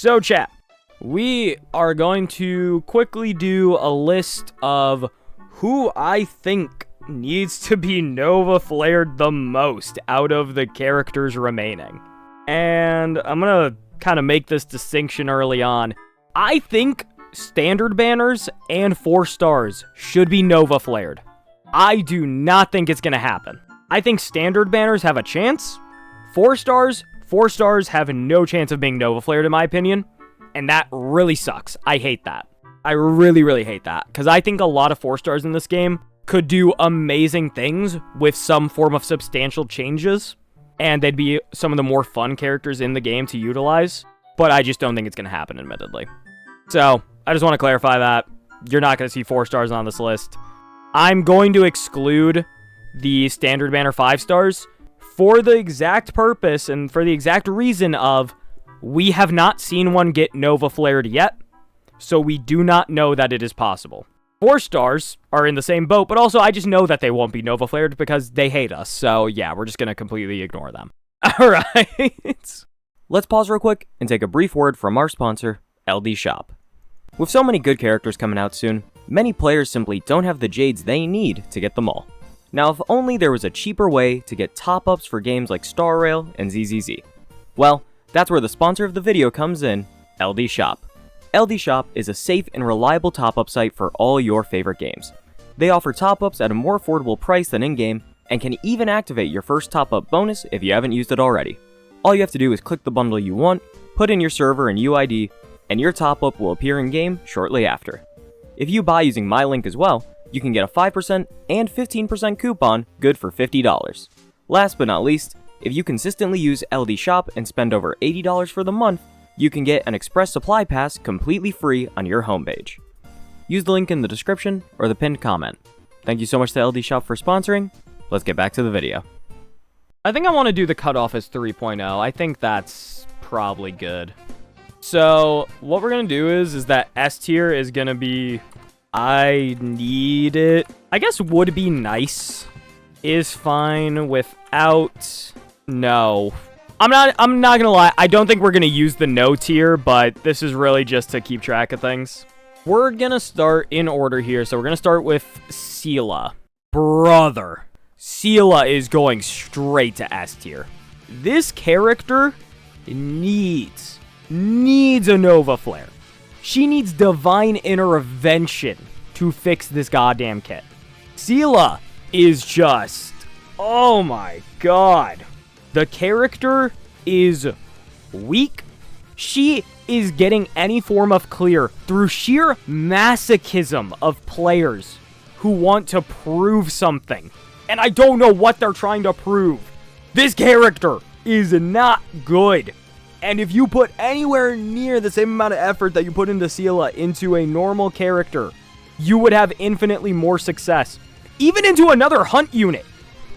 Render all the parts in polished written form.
So chat, we are going to quickly do a list of who I think needs to be Novaflared the most out of the characters remaining. And I'm gonna kind of make this distinction early on. I think standard banners and 4 stars should be Novaflared. I do not think it's gonna happen. I think standard banners have a chance. 4 stars have no chance of being Novaflared in my opinion. And that really sucks. I hate that. I really hate that. Because I think a lot of 4 stars in this game could do amazing things with some form of substantial changes. And they'd be some of the more fun characters in the game to utilize. But I just don't think it's going to happen, admittedly. So, I just want to clarify that. You're not going to see 4 stars on this list. I'm going to exclude the standard banner 5 stars for the exact purpose and for the exact reason of we have not seen one get Novaflared yet, so we do not know that it is possible. 4 stars are in the same boat, but also I just know that they won't be Novaflared because they hate us, so yeah, we're just going to completely ignore them. Alright. Let's pause real quick and take a brief word from our sponsor, LD Shop. With so many good characters coming out soon, many players simply don't have the jades they need to get them all. Now, if only there was a cheaper way to get top-ups for games like Star Rail and ZZZ. Well, that's where the sponsor of the video comes in, LD Shop. LD Shop is a safe and reliable top-up site for all your favorite games. They offer top-ups at a more affordable price than in-game, and can even activate your first top-up bonus if you haven't used it already. All you have to do is click the bundle you want, put in your server and UID, and your top-up will appear in-game shortly after. If you buy using my link as well, you can get a 5% and 15% coupon good for $50. Last but not least, if you consistently use LD Shop and spend over $80 for the month, you can get an Express Supply Pass completely free on your homepage. Use the link in the description or the pinned comment. Thank you so much to LD Shop for sponsoring. Let's get back to the video. I think I want to do the cutoff as 3.0. I think that's probably good. So what we're going to do is that S tier is going to be, I need it. I guess would be nice is fine without, no. I'm not gonna lie, I don't think we're gonna use the no tier, but this is really just to keep track of things. We're gonna start in order here, so we're gonna start with Seele. Brother, Seele is going straight to S tier. This character needs a Novaflare. She needs divine intervention to fix this goddamn kit. Seele is just, oh my god. The character is weak. She is getting any form of clear through sheer masochism of players who want to prove something. And I don't know what they're trying to prove. This character is not good. And if you put anywhere near the same amount of effort that you put into Seele into a normal character, you would have infinitely more success. Even into another hunt unit.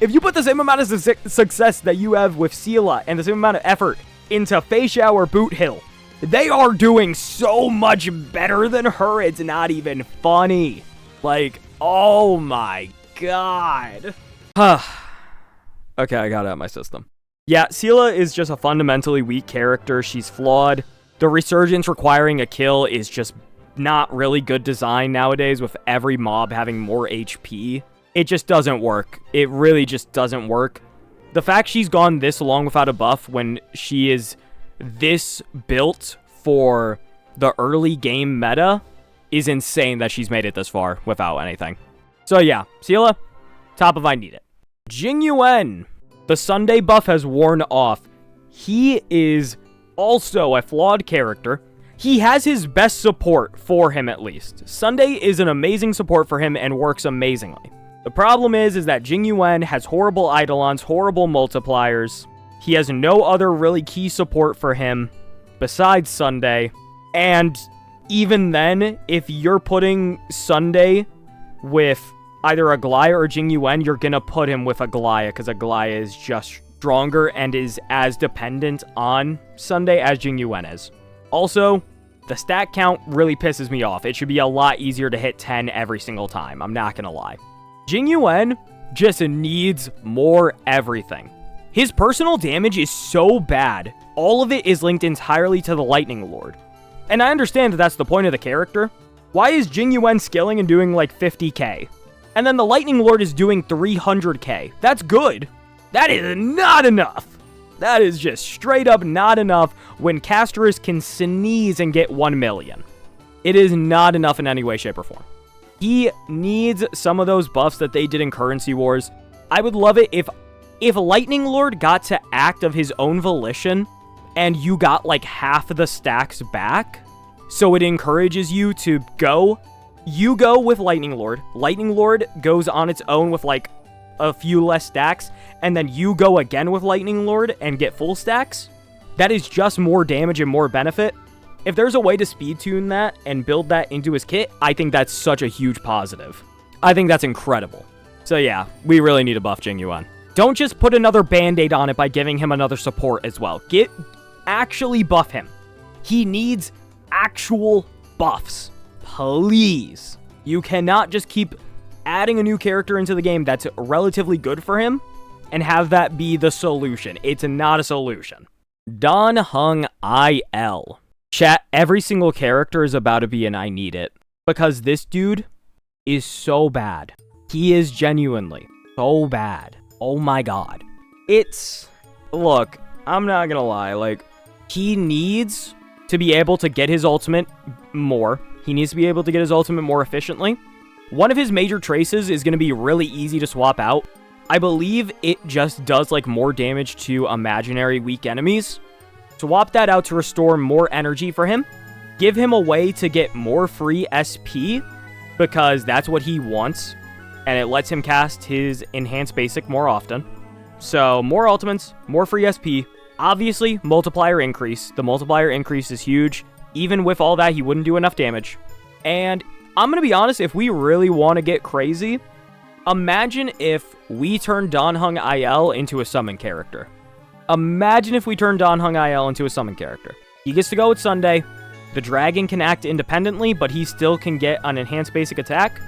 If you put the same amount of success that you have with Seele and the same amount of effort into Feixiao or Boot Hill, they are doing so much better than her, it's not even funny. Like, oh my god. Okay, I got it out of my system. Yeah, Seele is just a fundamentally weak character. She's flawed. The resurgence requiring a kill is just not really good design nowadays with every mob having more HP. It just doesn't work. It really just doesn't work. The fact she's gone this long without a buff when she is this built for the early game meta is insane that she's made it this far without anything. So yeah, Seele, top of I need it. Jing Yuan, the Sunday buff has worn off. He is also a flawed character. He has his best support for him at least. Sunday is an amazing support for him and works amazingly. The problem is that Jing Yuan has horrible eidolons, horrible multipliers. He has no other really key support for him besides Sunday. And even then, if you're putting Sunday with either Aglaya or Jing Yuan, you're gonna put him with Aglaya because Aglaya is just stronger and is as dependent on Sunday as Jing Yuan is. Also, the stat count really pisses me off. It should be a lot easier to hit 10 every single time. I'm not gonna lie. Jing Yuan just needs more everything. His personal damage is so bad. All of it is linked entirely to the Lightning Lord. And I understand that that's the point of the character. Why is Jing Yuan skilling and doing like 50k? And then the Lightning Lord is doing 300k. That's good. That is not enough. That is just straight up not enough when Casterus can sneeze and get 1 million. It is not enough in any way, shape, or form. He needs some of those buffs that they did in Currency Wars. I would love it if Lightning Lord got to act of his own volition and you got like half of the stacks back. So it encourages you to go. You go with Lightning Lord. Lightning Lord goes on its own with like a few less stacks, and then you go again with Lightning Lord and get full stacks. That is just more damage and more benefit. If there's a way to speed tune that and build that into his kit, I think that's such a huge positive. I think that's incredible. So yeah, we really need to buff Jing Yuan. Don't just put another band-aid on it by giving him another support as well. Actually buff him. He needs actual buffs. Please. You cannot just keep adding a new character into the game that's relatively good for him and have that be the solution. It's not a solution. Heng IL. Chat, every single character is about to be an I need it. Because this dude is so bad. He is genuinely so bad. Oh my god. Look, I'm not gonna lie, like, he needs to be able to get his ultimate more. He needs to be able to get his ultimate more efficiently. One of his major traces is going to be really easy to swap out. I believe it just does like more damage to imaginary weak enemies. Swap that out to restore more energy for him. Give him a way to get more free SP because that's what he wants. And it lets him cast his enhanced basic more often. So more ultimates, more free SP. Obviously, multiplier increase. The multiplier increase is huge. Even with all that, he wouldn't do enough damage. And I'm going to be honest, if we really want to get crazy, imagine if we turned Heng IL into a summon character. Imagine if we turned Heng IL into a summon character. He gets to go with Sunday. The dragon can act independently, but he still can get an enhanced basic attack.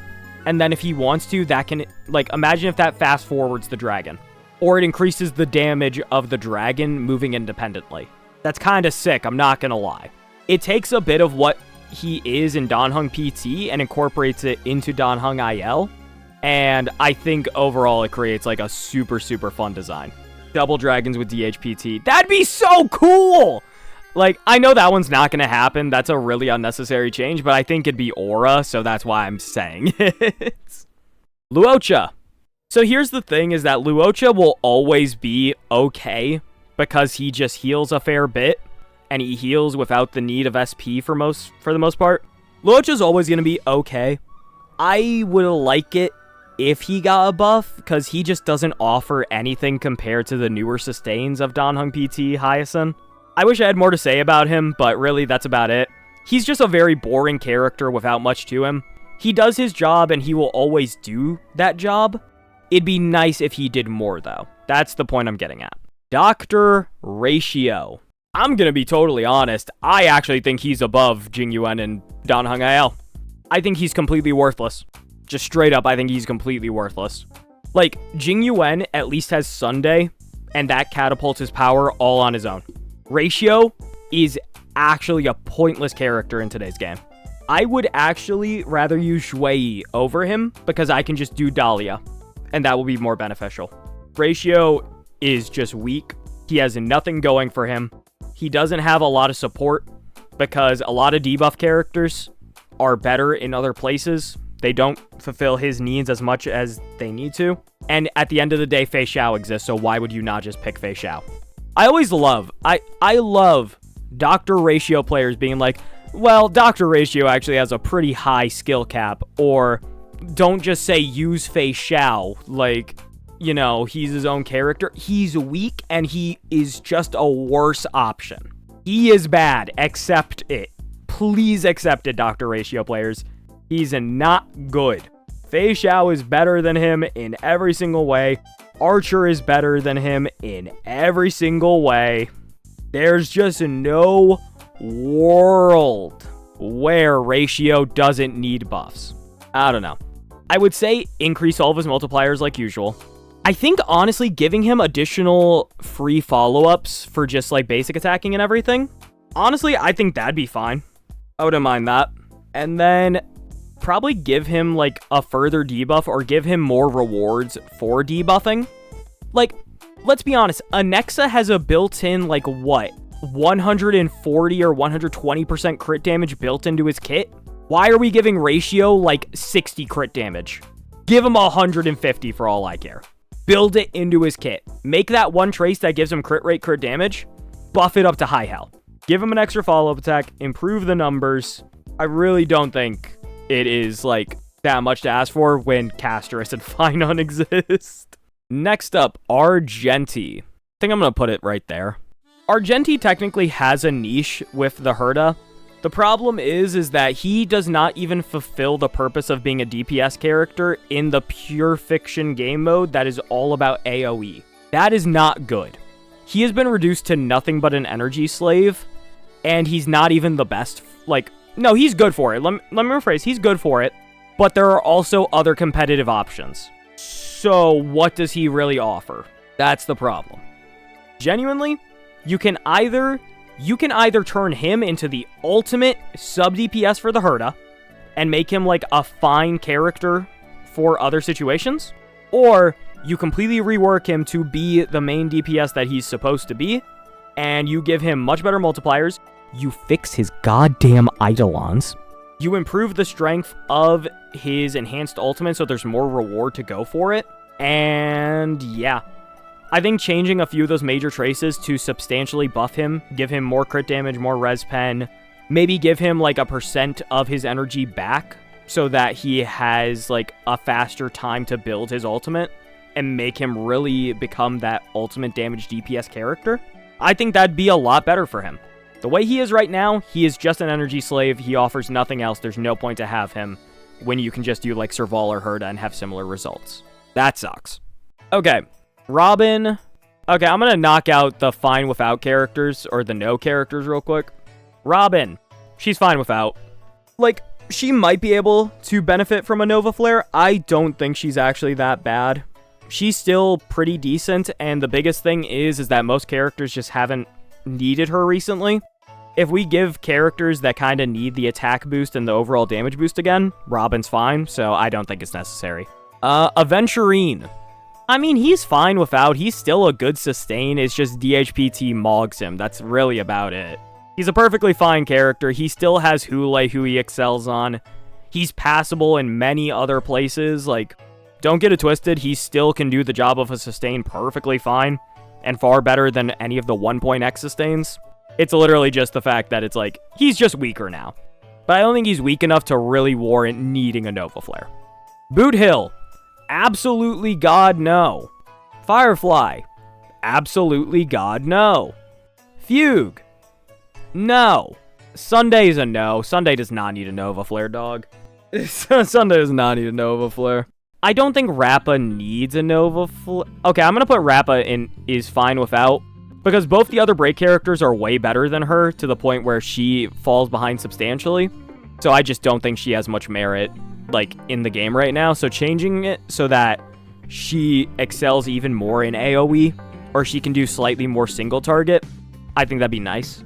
And then if he wants to, that can, like, imagine if that fast forwards the dragon. Or it increases the damage of the dragon moving independently. That's kind of sick, I'm not going to lie. It takes a bit of what he is in Heng PT and incorporates it into Heng IL. And I think overall it creates like a super, super fun design. Double dragons with DHPT. That'd be so cool! Like, I know that one's not going to happen. That's a really unnecessary change, but I think it'd be aura, so that's why I'm saying it. Luocha. So here's the thing, is that Luocha will always be okay because he just heals a fair bit. And he heals without the need of SP for the most part. Luocha's always going to be okay. I would like it if he got a buff, because he just doesn't offer anything compared to the newer sustains of Heng PT Hyacinth. I wish I had more to say about him, but really that's about it. He's just a very boring character without much to him. He does his job and he will always do that job. It'd be nice if he did more though. That's the point I'm getting at. Dr. Ratio. I'm going to be totally honest. I actually think he's above Jing Yuan and Heng IL. I think he's completely worthless. Just straight up, I think he's completely worthless. Like, Jing Yuan at least has Sunday, and that catapults his power all on his own. Ratio is actually a pointless character in today's game. I would actually rather use Shui over him, because I can just do Dahlia, and that will be more beneficial. Ratio is just weak. He has nothing going for him. He doesn't have a lot of support because a lot of debuff characters are better in other places. They don't fulfill his needs as much as they need to. And at the end of the day, Feixiao exists, so why would you not just pick Feixiao? I love Dr. Ratio players being like, well, Dr. Ratio actually has a pretty high skill cap, or don't just say use Feixiao, like, you know, he's his own character. He's weak, and he is just a worse option. He is bad. Accept it. Please accept it, Dr. Ratio players. He's not good. Feixiao is better than him in every single way. Archer is better than him in every single way. There's just no world where Ratio doesn't need buffs. I don't know. I would say increase all of his multipliers like usual. I think, honestly, giving him additional free follow-ups for just, like, basic attacking and everything, honestly, I think that'd be fine. I wouldn't mind that. And then probably give him, like, a further debuff or give him more rewards for debuffing. Like, let's be honest, Anexa has a built-in, like, what? 140 or 120% crit damage built into his kit? Why are we giving Ratio, like, 60 crit damage? Give him 150 for all I care. Build it into his kit. Make that one trace that gives him crit rate, crit damage. Buff it up to high hell. Give him an extra follow-up attack. Improve the numbers. I really don't think it is, like, that much to ask for when Casterus and Finon exist. Next up, Argenti. I think I'm going to put it right there. Argenti technically has a niche with the Herda. The problem is that he does not even fulfill the purpose of being a DPS character in the pure fiction game mode that is all about AoE. That is not good. He has been reduced to nothing but an energy slave, and he's not even the best. Like, no, he's good for it. Let me rephrase. He's good for it, but there are also other competitive options. So what does he really offer? That's the problem. Genuinely, you can either turn him into the ultimate sub-DPS for the Herda and make him like a fine character for other situations, or you completely rework him to be the main DPS that he's supposed to be, and you give him much better multipliers, you fix his goddamn Eidolons, you improve the strength of his enhanced ultimate so there's more reward to go for it, and yeah. I think changing a few of those major traces to substantially buff him, give him more crit damage, more res pen, maybe give him like a % of his energy back so that he has like a faster time to build his ultimate and make him really become that ultimate damage DPS character. I think that'd be a lot better for him. The way he is right now, he is just an energy slave. He offers nothing else. There's no point to have him when you can just do like Serval or Herda and have similar results. That sucks. Okay. Robin. Okay, I'm going to knock out the fine without characters, or the no characters real quick. Robin. She's fine without. Like, she might be able to benefit from a Novaflare. I don't think she's actually that bad. She's still pretty decent, and the biggest thing is that most characters just haven't needed her recently. If we give characters that kind of need the attack boost and the overall damage boost again, Robin's fine, so I don't think it's necessary. Aventurine. I mean, he's fine without. He's still a good sustain. It's just DHPT mogs him. That's really about it. He's a perfectly fine character. He still has Hule, who he excels on. He's passable in many other places. Like, don't get it twisted. He still can do the job of a sustain perfectly fine. And far better than any of the 1.x sustains. It's literally just the fact that it's like, he's just weaker now. But I don't think he's weak enough to really warrant needing a Novaflare. Boot Hill. Absolutely God, no. Firefly. Absolutely God, no. Fugue. No. Sunday's a no. Sunday does not need a Novaflare, dog. Sunday does not need a Novaflare. I don't think Rappa needs a Novaflare. Okay, I'm going to put Rappa in is fine without, because both the other break characters are way better than her to the point where she falls behind substantially. So I just don't think she has much merit like in the game right now, so changing it so that she excels even more in AoE, or she can do slightly more single target, I think that'd be nice.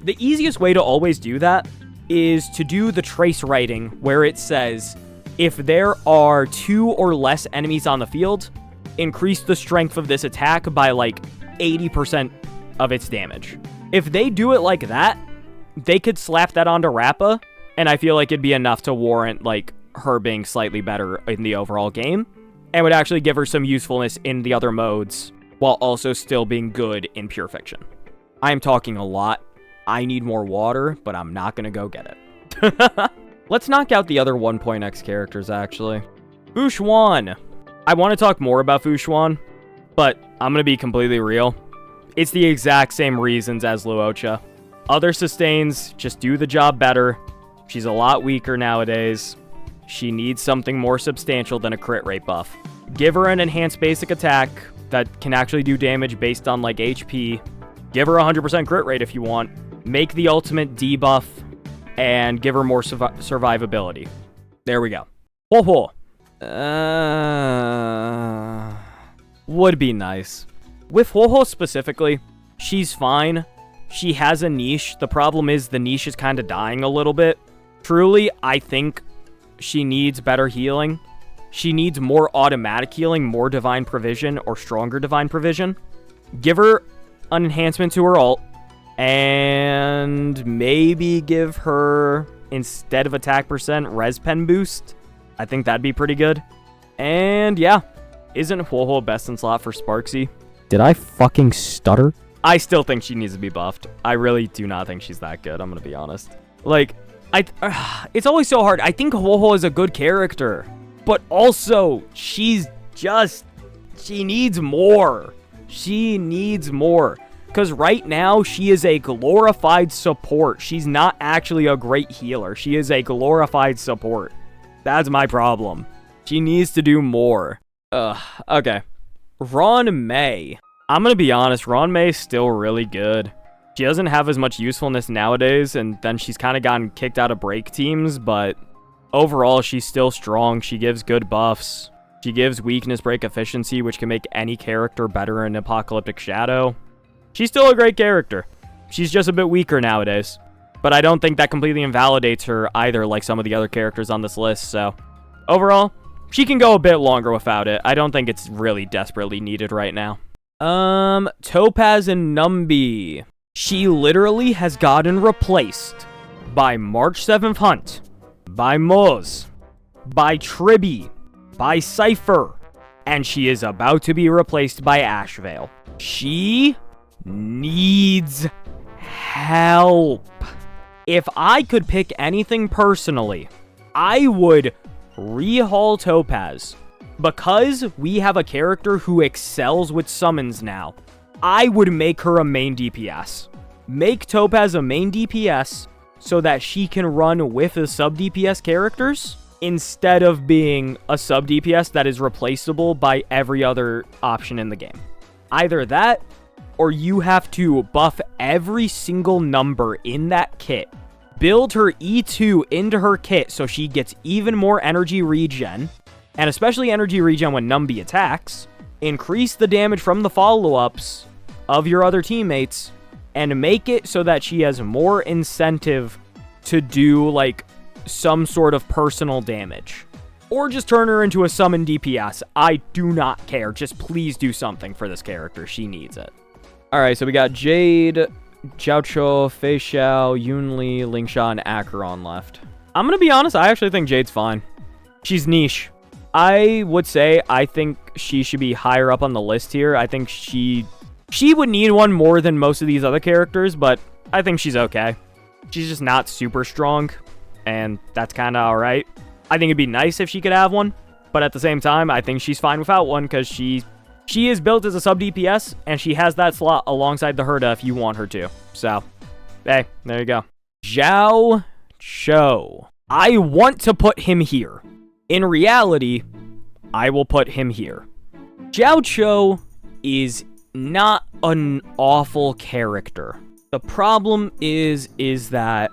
The easiest way to always do that is to do the trace writing where it says, if there are 2 or less enemies on the field, increase the strength of this attack by like 80% of its damage. If they do it like that, they could slap that onto Rappa, and I feel like it'd be enough to warrant like her being slightly better in the overall game, and would actually give her some usefulness in the other modes, while also still being good in pure fiction. I am talking a lot. I need more water, but I'm not gonna go get it. Let's knock out the other 1.x characters, actually. Fushuan. I want to talk more about Fushuan, but I'm gonna be completely real. It's the exact same reasons as Luocha. Other sustains just do the job better. She's a lot weaker nowadays. She needs something more substantial than a crit rate buff. Give her an enhanced basic attack that can actually do damage based on like HP. Give her 100% crit rate if you want. Make the ultimate debuff and give her more survivability. There we go. Whoa. would be nice. With Ho-Ho specifically, she's fine. She has a niche. The problem is the niche is kind of dying a little bit. Truly, I think she needs better healing. She needs more automatic healing, more divine provision, or stronger divine provision. Give her an enhancement to her ult, and maybe give her, instead of attack percent, res pen boost. I think that'd be pretty good. And yeah, isn't Ho-Ho best in slot for Sparksy? Did I fucking stutter? I still think she needs to be buffed. I really do not think she's that good, I'm gonna be honest. Like, it's always so hard. I think Ho-Ho is a good character, but also, she needs more. She needs more. Because right now, she is a glorified support. She's not actually a great healer. She is a glorified support. That's my problem. She needs to do more. Okay. Ruan Mei. I'm gonna be honest, Ruan Mei is still really good. She doesn't have as much usefulness nowadays, and then she's kind of gotten kicked out of break teams, but overall, she's still strong. She gives good buffs. She gives weakness break efficiency, which can make any character better in Apocalyptic Shadow. She's still a great character. She's just a bit weaker nowadays. But I don't think that completely invalidates her either, like some of the other characters on this list, so overall, she can go a bit longer without it. I don't think it's really desperately needed right now. Topaz and Numby. She literally has gotten replaced by March 7th Hunt, by Moz, by Tribby, by Cypher, and she is about to be replaced by Ashvale. She needs help. If I could pick anything personally, I would rehaul Topaz. Because we have a character who excels with summons now, I would make her a main DPS. Make Topaz a main DPS so that she can run with the sub DPS characters instead of being a sub DPS that is replaceable by every other option in the game. Either that, or you have to buff every single number in that kit. Build her E2 into her kit so she gets even more energy regen, and especially energy regen when Numby attacks. Increase the damage from the follow-ups of your other teammates, and make it so that she has more incentive to do, like, some sort of personal damage. Or just turn her into a summon DPS. I do not care. Just please do something for this character. She needs it. Alright, so we got Jade, Jiaocho, Feixiao, Yunli, Lingsha, and Acheron left. I'm gonna be honest, I actually think Jade's fine. She's niche. I would say I think she should be higher up on the list here. I think she would need one more than most of these other characters, but I think she's okay. She's just not super strong, and that's kind of alright. I think it'd be nice if she could have one, but at the same time, I think she's fine without one, because she is built as a sub DPS, and she has that slot alongside the Herda if you want her to. So, hey, there you go. Zhao Cho. I want to put him here. In reality, I will put him here. Zhao Cho is not an awful character. The problem is that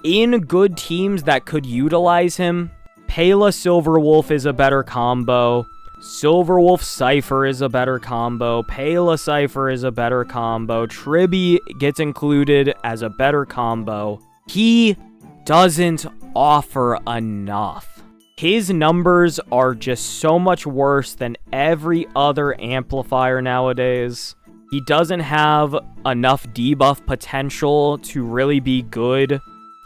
in good teams that could utilize him, Pela Silverwolf is a better combo. Silverwolf Cypher is a better combo. Pela Cypher is a better combo. Tribby gets included as a better combo. He doesn't offer enough. His numbers are just so much worse than every other amplifier nowadays. He doesn't have enough debuff potential to really be good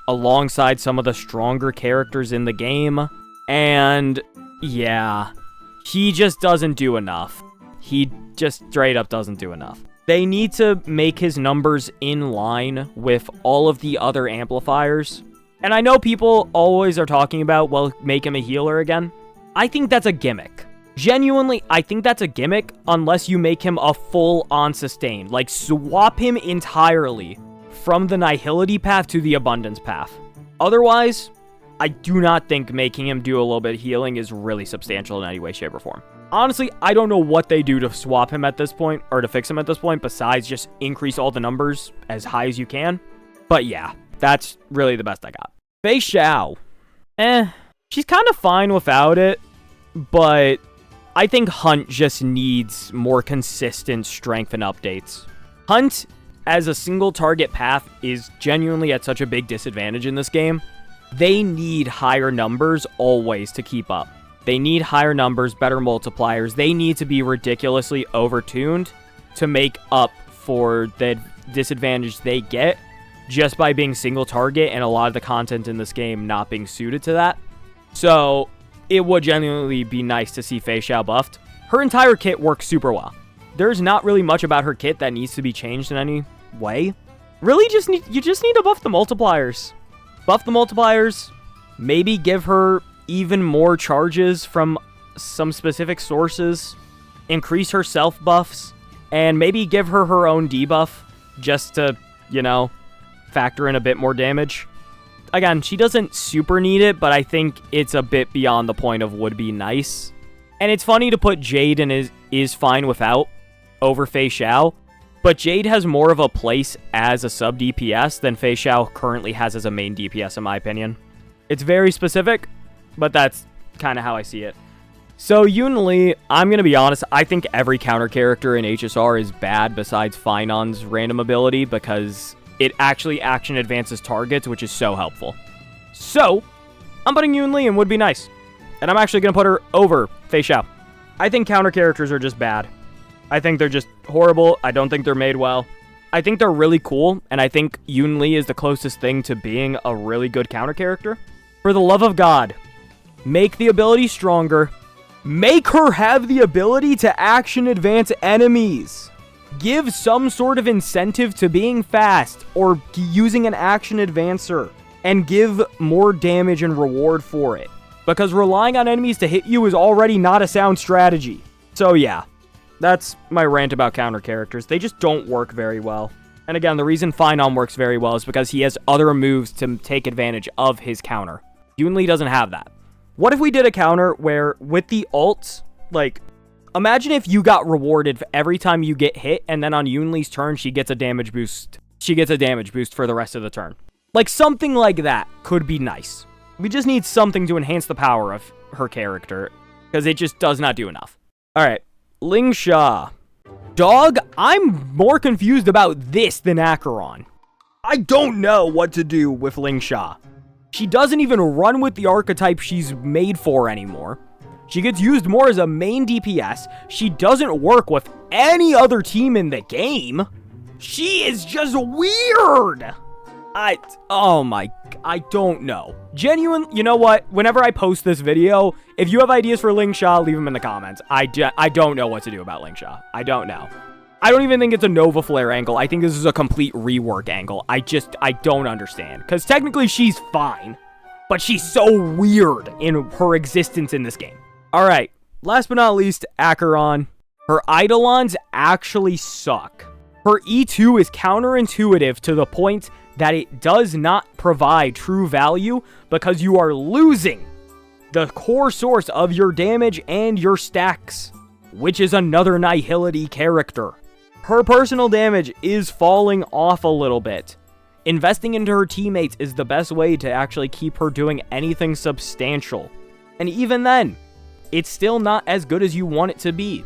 alongside some of the stronger characters in the game. And yeah, he just doesn't do enough. He just straight up doesn't do enough. They need to make his numbers in line with all of the other amplifiers. And I know people always are talking about, well, make him a healer again. I think that's a gimmick. Genuinely, I think that's a gimmick unless you make him a full-on sustain. Like, swap him entirely from the Nihility path to the Abundance path. Otherwise, I do not think making him do a little bit of healing is really substantial in any way, shape, or form. Honestly, I don't know what they do to swap him at this point, or to fix him at this point, besides just increase all the numbers as high as you can. But yeah, that's really the best I got. Feixiao. She's kind of fine without it, but I think Hunt just needs more consistent strength and updates. Hunt, as a single target path, is genuinely at such a big disadvantage in this game. They need higher numbers always to keep up. They need higher numbers, better multipliers. They need to be ridiculously overtuned to make up for the disadvantage they get just by being single target and a lot of the content in this game not being suited to that. So it would genuinely be nice to see Feixiao buffed. Her entire kit works super well. There's not really much about her kit that needs to be changed in any way. Really, you just need to buff the multipliers. Buff the multipliers, maybe give her even more charges from some specific sources, increase her self buffs, and maybe give her her own debuff just to, you know, factor in a bit more damage. Again, she doesn't super need it, but I think it's a bit beyond the point of would be nice. And it's funny to put Jade in is fine without over Feixiao, but Jade has more of a place as a sub DPS than Feixiao currently has as a main DPS, in my opinion. It's very specific, but that's kind of how I see it. So Yunli, I'm going to be honest, I think every counter character in HSR is bad besides Finon's random ability because it actually action advances targets, which is so helpful. So, I'm putting Yunli in would be nice. And I'm actually going to put her over Feixiao. I think counter characters are just bad. I think they're just horrible. I don't think they're made well. I think they're really cool, and I think Yunli is the closest thing to being a really good counter character. For the love of God, make the ability stronger. Make her have the ability to action advance enemies. Give some sort of incentive to being fast or using an action advancer, and give more damage and reward for it. Because relying on enemies to hit you is already not a sound strategy. So yeah, that's my rant about counter characters. They just don't work very well. And again, the reason Finon works very well is because he has other moves to take advantage of his counter. Yunli doesn't have that. What if we did a counter where with the ults, like, imagine if you got rewarded every time you get hit, and then on Yunli's turn, she gets a damage boost. She gets a damage boost for the rest of the turn. Like, something like that could be nice. We just need something to enhance the power of her character, because it just does not do enough. Alright, Lingsha. Dog, I'm more confused about this than Acheron. I don't know what to do with Lingsha. She doesn't even run with the archetype she's made for anymore. She gets used more as a main DPS. She doesn't work with any other team in the game. She is just weird. I don't know. Genuine, you know what? Whenever I post this video, if you have ideas for Lingsha, leave them in the comments. I don't know what to do about Lingsha. I don't know. I don't even think it's a Novaflare angle. I think this is a complete rework angle. I don't understand. Because technically she's fine, but she's so weird in her existence in this game. Alright, last but not least, Acheron. Her Eidolons actually suck. Her E2 is counterintuitive to the point that it does not provide true value because you are losing the core source of your damage and your stacks, which is another Nihility character. Her personal damage is falling off a little bit. Investing into her teammates is the best way to actually keep her doing anything substantial. And even then, it's still not as good as you want it to be.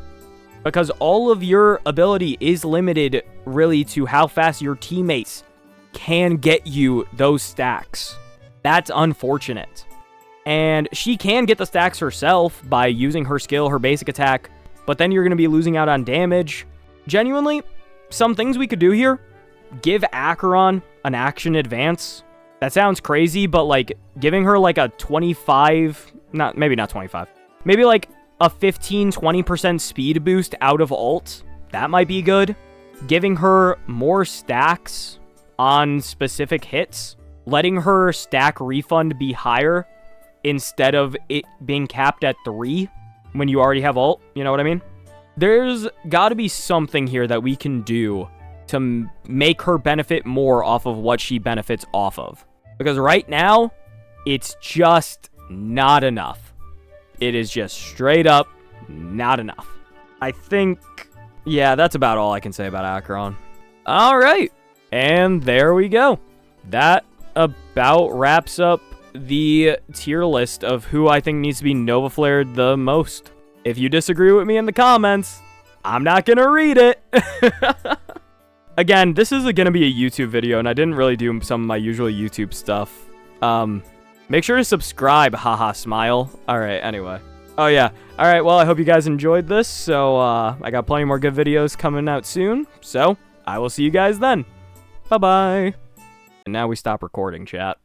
Because all of your ability is limited really to how fast your teammates can get you those stacks. That's unfortunate. And she can get the stacks herself by using her skill, her basic attack, but then you're going to be losing out on damage. Genuinely, some things we could do here. Give Acheron an action advance. That sounds crazy, but like giving her like a 25, maybe not 25, maybe like a 15-20% speed boost out of ult. That might be good. Giving her more stacks on specific hits. Letting her stack refund be higher instead of it being capped at 3 when you already have ult. You know what I mean? There's got to be something here that we can do to make her benefit more off of what she benefits off of. Because right now, it's just not enough. It is just straight up not enough. I think, yeah, that's about all I can say about Acheron. All right. And there we go. That about wraps up the tier list of who I think needs to be Novaflared the most. If you disagree with me in the comments, I'm not gonna read it. Again, this is gonna be a YouTube video, and I didn't really do some of my usual YouTube stuff. Make sure to subscribe, haha, smile. Alright, anyway. Oh yeah, alright, well, I hope you guys enjoyed this, so, I got plenty more good videos coming out soon, so, I will see you guys then. Bye-bye. And now we stop recording, chat.